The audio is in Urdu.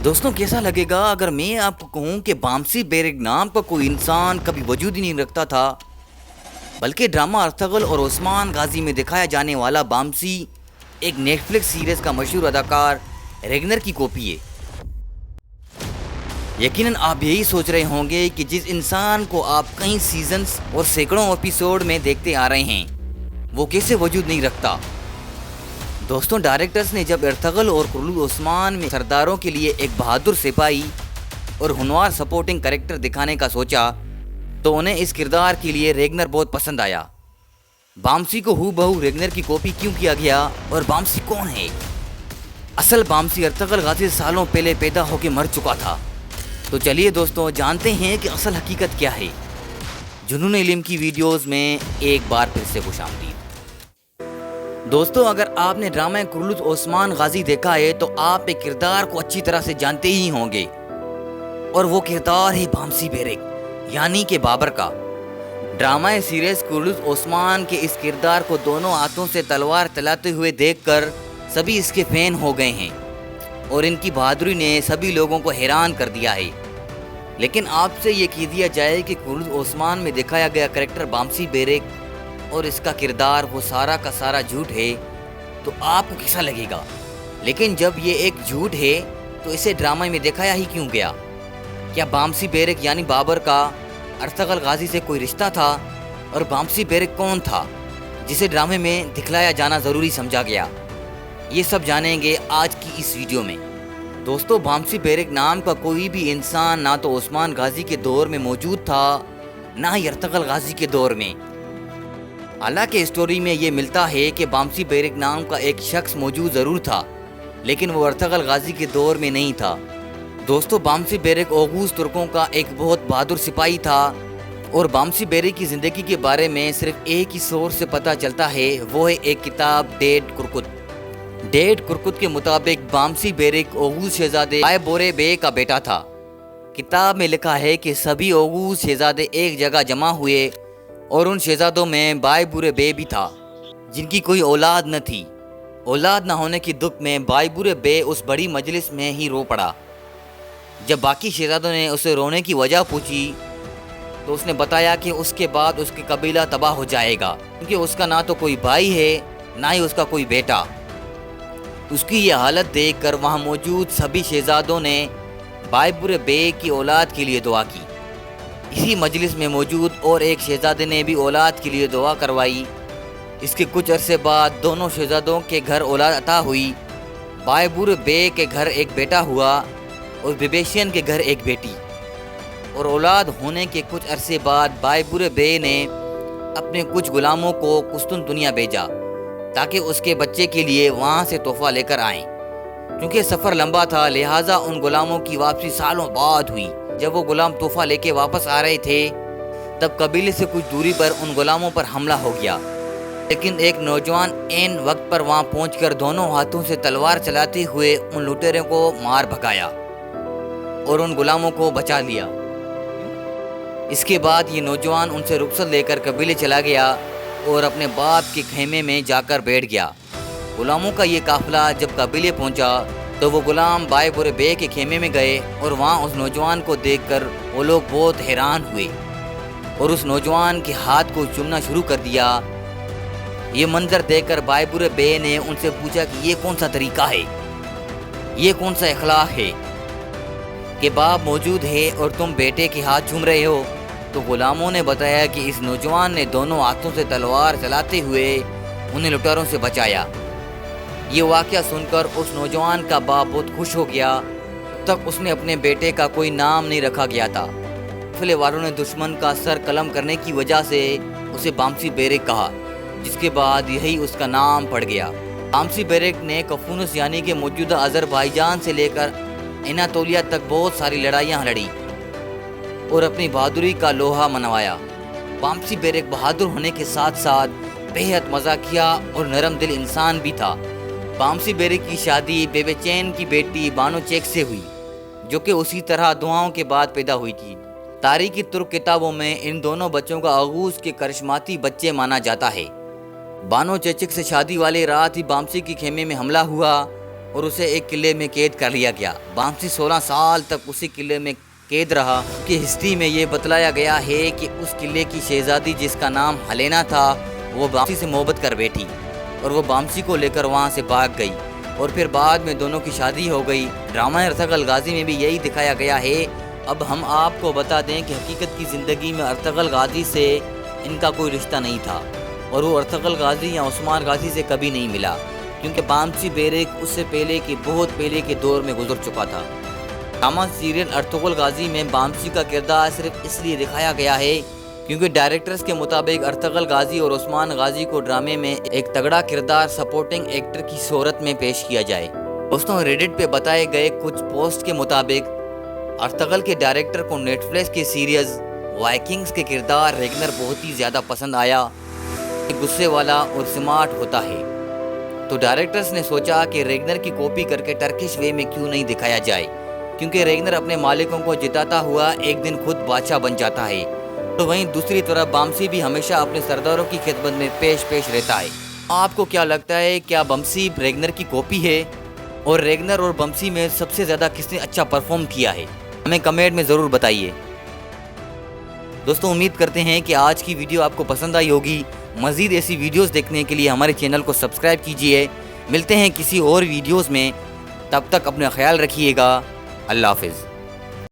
دوستوں کیسا لگے گا اگر میں آپ کو کہوں کہ بامسی بیرک نام کا کوئی انسان کبھی وجود ہی نہیں رکھتا تھا، بلکہ ڈرامہ ارطغرل اور عثمان غازی میں دکھایا جانے والا بامسی ایک نیٹ فلکس سیریز کا مشہور اداکار ریگنر کی کاپی ہے۔ یقیناً آپ یہی سوچ رہے ہوں گے کہ جس انسان کو آپ کئی سیزنز اور سینکڑوں ایپیسوڈ میں دیکھتے آ رہے ہیں وہ کیسے وجود نہیں رکھتا۔ دوستوں ڈائریکٹرز نے جب ارطغرل اور کرلو عثمان میں سرداروں کے لیے ایک بہادر سپاہی اور ہنوار سپورٹنگ کریکٹر دکھانے کا سوچا تو انہیں اس کردار کے لیے ریگنر بہت پسند آیا۔ بامسی کو ہو بہو ریگنر کی کاپی کیوں کیا گیا اور بامسی کون ہے؟ اصل بامسی ارطغرل غازی سالوں پہلے پیدا ہو کے مر چکا تھا۔ تو چلیے دوستوں جانتے ہیں کہ اصل حقیقت کیا ہے۔ جنون علم کی ویڈیوز میں ایک بار پھر سے خوش آمدید۔ دوستوں اگر آپ نے ڈرامہ کرلو عثمان غازی دیکھا ہے تو آپ ایک کردار کو اچھی طرح سے جانتے ہی ہوں گے، اور وہ کردار ہے بامسی بیرک یعنی کہ بابر کا۔ ڈرامہ سیریز کرلو عثمان کے اس کردار کو دونوں ہاتھوں سے تلوار چلاتے ہوئے دیکھ کر سبھی اس کے فین ہو گئے ہیں، اور ان کی بہادری نے سبھی لوگوں کو حیران کر دیا ہے۔ لیکن آپ سے یہ کہہ دیا جائے کہ کرلو عثمان میں دکھایا گیا کریکٹر بامسی بیرک اور اس کا کردار وہ سارا کا سارا جھوٹ ہے تو آپ کو کیسا لگے گا؟ لیکن جب یہ ایک جھوٹ ہے تو اسے ڈرامہ میں دکھایا ہی کیوں گیا؟ کیا بامسی بیرک یعنی بابر کا ارطغرل غازی سے کوئی رشتہ تھا؟ اور بامسی بیرک کون تھا جسے ڈرامے میں دکھلایا جانا ضروری سمجھا گیا؟ یہ سب جانیں گے آج کی اس ویڈیو میں۔ دوستو بامسی بیرک نام کا کوئی بھی انسان نہ تو عثمان غازی کے دور میں موجود تھا نہ ہی ارطغرل غازی کے دور میں۔ حالانکہ اسٹوری میں یہ ملتا ہے کہ بامسی بیرک نام کا ایک شخص موجود ضرور تھا، لیکن وہ ارطغرل غازی کے دور میں نہیں تھا۔ دوستو بامسی بیرک اوغوز ترکوں کا ایک بہت بہادر سپاہی تھا، اور بامسی بیرک کی زندگی کے بارے میں صرف ایک ہی سورس سے پتہ چلتا ہے، وہ ہے ایک کتاب ڈیڈ کرکت۔ ڈیڈ کرکت کے مطابق بامسی بیرک اوغوز شہزادے بائے بورے بے کا بیٹا تھا۔ کتاب میں لکھا ہے کہ سبھی اوغوز شہزادے ایک جگہ جمع ہوئے، اور ان شہزادوں میں بائے بورے بے بھی تھا جن کی کوئی اولاد نہ تھی۔ اولاد نہ ہونے کی دکھ میں بائے بورے بے اس بڑی مجلس میں ہی رو پڑا۔ جب باقی شہزادوں نے اسے رونے کی وجہ پوچھی تو اس نے بتایا کہ اس کے بعد اس کے قبیلہ تباہ ہو جائے گا، کیونکہ اس کا نہ تو کوئی بھائی ہے نہ ہی اس کا کوئی بیٹا۔ اس کی یہ حالت دیکھ کر وہاں موجود سبھی شہزادوں نے بائے بورے بے کی اولاد کے لیے دعا کی۔ اسی مجلس میں موجود اور ایک شہزادے نے بھی اولاد کے لیے دعا کروائی۔ اس کے کچھ عرصے بعد دونوں شہزادوں کے گھر اولاد عطا ہوئی۔ بائے بورے بے کے گھر ایک بیٹا ہوا اور ببیشین کے گھر ایک بیٹی۔ اور اولاد ہونے کے کچھ عرصے بعد بائے بورے بے نے اپنے کچھ غلاموں کو قسطن دنیا بھیجا تاکہ اس کے بچے کے لیے وہاں سے تحفہ لے کر آئیں۔ کیونکہ سفر لمبا تھا لہٰذا ان غلاموں کی واپسی سالوں بعد ہوئی۔ جب وہ غلام تحفہ لے کے واپس آ رہے تھے تب قبیلے سے کچھ دوری پر ان غلاموں پر حملہ ہو گیا، لیکن ایک نوجوان عین وقت پر وہاں پہنچ کر دونوں ہاتھوں سے تلوار چلاتے ہوئے ان لٹیروں کو مار بھگایا اور ان غلاموں کو بچا لیا۔ اس کے بعد یہ نوجوان ان سے رخصت لے کر قبیلے چلا گیا اور اپنے باپ کے خیمے میں جا کر بیٹھ گیا۔ غلاموں کا یہ قافلہ جب قبیلے پہنچا تو وہ غلام بائے بورے بے کے خیمے میں گئے، اور وہاں اس نوجوان کو دیکھ کر وہ لوگ بہت حیران ہوئے اور اس نوجوان کے ہاتھ کو چومنا شروع کر دیا۔ یہ منظر دیکھ کر بائے بورے بے نے ان سے پوچھا کہ یہ کون سا طریقہ ہے، یہ کون سا اخلاق ہے کہ باپ موجود ہے اور تم بیٹے کے ہاتھ چوم رہے ہو؟ تو غلاموں نے بتایا کہ اس نوجوان نے دونوں ہاتھوں سے تلوار چلاتے ہوئے انہیں لٹیروں سے بچایا۔ یہ واقعہ سن کر اس نوجوان کا باپ بہت خوش ہو گیا۔ تک اس نے اپنے بیٹے کا کوئی نام نہیں رکھا گیا تھا۔ قافلے والوں نے دشمن کا سر قلم کرنے کی وجہ سے اسے بامسی بیرک کہا، جس کے بعد یہی اس کا نام پڑ گیا۔ بامسی بیرک نے کفونس یعنی کہ موجودہ آذربائیجان سے لے کر اناتولیا تک بہت ساری لڑائیاں لڑی اور اپنی بہادری کا لوہا منوایا۔ بامسی بیرک بہادر ہونے کے ساتھ ساتھ بےحد مزاحیہ اور نرم دل انسان بھی تھا۔ بامسی بیرک کی شادی بیبے چین کی بیٹی بانو چیک سے ہوئی، جو کہ اسی طرح دعاؤں کے بعد پیدا ہوئی تھی۔ تاریخی ترک کتابوں میں ان دونوں بچوں کا اوغوز کے کرشماتی بچے مانا جاتا ہے۔ بانو چیچک سے شادی والی رات ہی بامسی کے خیمے میں حملہ ہوا اور اسے ایک قلعے میں قید کر لیا گیا۔ بامسی 16 سال تک اسی قلعے میں قید رہا کہ ہسٹری میں یہ بتلایا گیا ہے کہ اس قلعے کی شہزادی جس کا نام ہلینا تھا وہ بامسی سے محبت کر بیٹھی اور وہ بامسی کو لے کر وہاں سے بھاگ گئی اور پھر بعد میں دونوں کی شادی ہو گئی۔ ڈرامہ ارطغرل غازی میں بھی یہی دکھایا گیا ہے۔ اب ہم آپ کو بتا دیں کہ حقیقت کی زندگی میں ارطغرل غازی سے ان کا کوئی رشتہ نہیں تھا اور وہ ارطغرل غازی یا عثمان غازی سے کبھی نہیں ملا، کیونکہ بامسی بیرک اس سے پہلے کے بہت پہلے کے دور میں گزر چکا تھا۔ ڈرامہ سیریل ارطغرل غازی میں بامسی کا کردار صرف اس لیے دکھایا گیا ہے کیونکہ ڈائریکٹرز کے مطابق ارطغرل غازی اور عثمان غازی کو ڈرامے میں ایک تگڑا کردار سپورٹنگ ایکٹر کی صورت میں پیش کیا جائے۔ دوستوں، ریڈٹ پہ بتائے گئے کچھ پوسٹ کے مطابق ارطغرل کے ڈائریکٹر کو نیٹ فلکس کے سیریز وائکنگز کے کردار ریگنر بہت ہی زیادہ پسند آیا۔ غصے والا اور سمارٹ ہوتا ہے، تو ڈائریکٹرز نے سوچا کہ ریگنر کی کاپی کر کے ٹرکش وے میں کیوں نہیں دکھایا جائے، کیونکہ ریگنر اپنے مالکوں کو جتاتا ہوا ایک دن خود بادشاہ بن جاتا ہے۔ تو وہیں دوسری طرف بامسی بھی ہمیشہ اپنے سرداروں کی خدمت میں پیش رہتا ہے۔ آپ کو کیا لگتا ہے، کیا بامسی ریگنر کی کاپی ہے؟ اور ریگنر اور بامسی میں سب سے زیادہ کس نے اچھا پرفارم کیا ہے؟ ہمیں کمنٹ میں ضرور بتائیے۔ دوستوں، امید کرتے ہیں کہ آج کی ویڈیو آپ کو پسند آئی ہوگی۔ مزید ایسی ویڈیوز دیکھنے کے لیے ہمارے چینل کو سبسکرائب کیجیے۔ ملتے ہیں کسی اور ویڈیوز میں، تب تک اپنا خیال رکھیے گا۔ اللہ حافظ۔